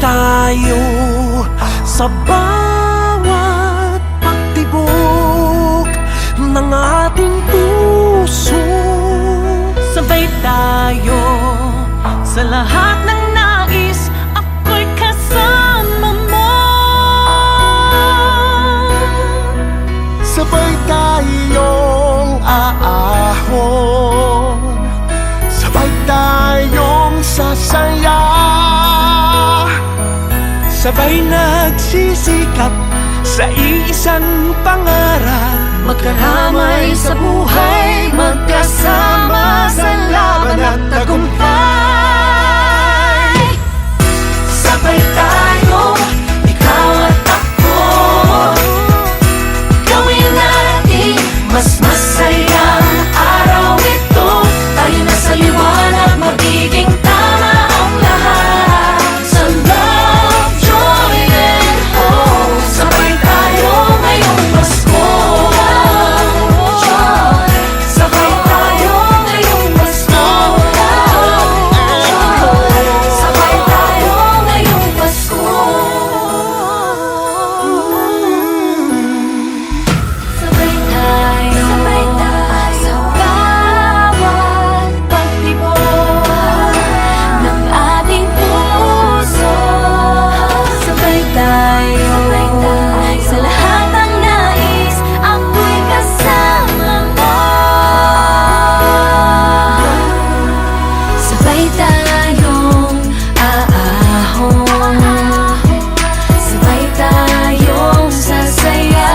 tayo sa bawat pagtibok ng ating puso. Sabay tayo sa lahat ng nais, ako'y kasama mo. Sabay tayong aahon, sabay tayong sasaya, sabay nagsisikap sa iisang pangarap. Magkaramay sa buhay, magkasama sa laban at tagumpay. Sabay tayo, ikaw at ako, gawin natin mas masayang araw ito. Tayo na sa liwanag, magiging tama ang lahat. Sa love, joy, and hope, sabay tayo ngayong Pasko. Sabay tayo ngayong Pasko. Sabay tayo ngayong Pasko. Sabay tayo sa bawat pagtibok ng ating puso. Sabay tayo sa lahat ng nais, ako'y kasama mo. Sabay tayong aahon, sabay tayong sasaya,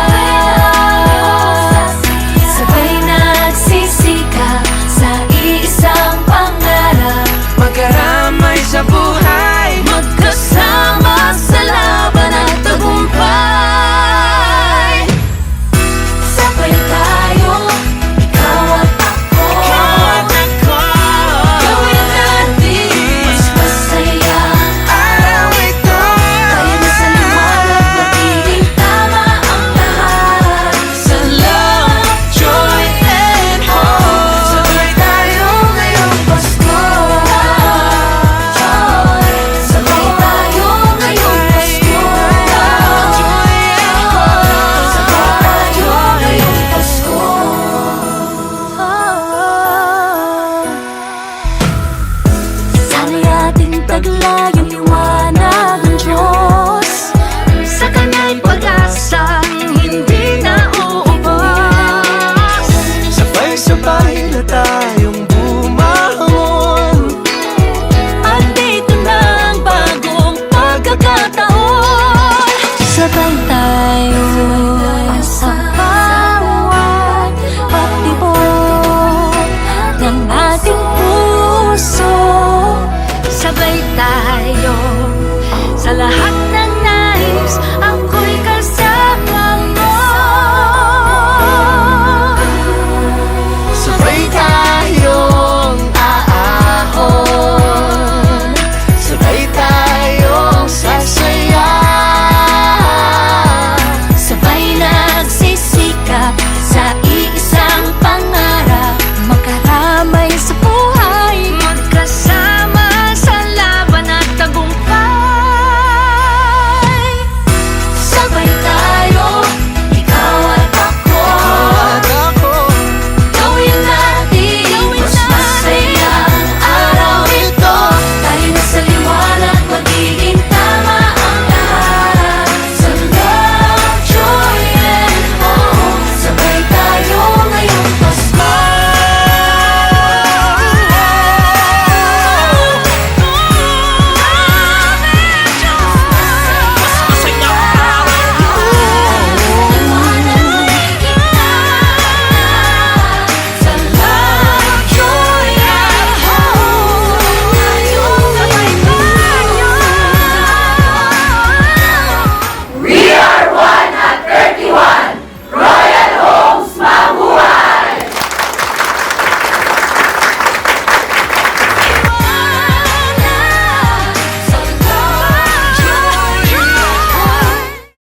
sabay nagsisikap sa iisang pangarap. Magkaramay sa buhay, Magkasama sa laban at tagumpay. Sabay tayo, ikaw at ako, gawin natin mas masaya ang araw ito. Tayo na sa liwanag, magiging tama ang lahat. Sa love, joy, and hope, sabay tayo ngayong Pasko. Sabay tayo ngayong Pasko. Sabay tayo ngayong Pasko. Sana'y ating taglay ang liwanag ng Diyos. Sa Kanya'y pag-asang hindi na uubos. sabay-sabay na tayong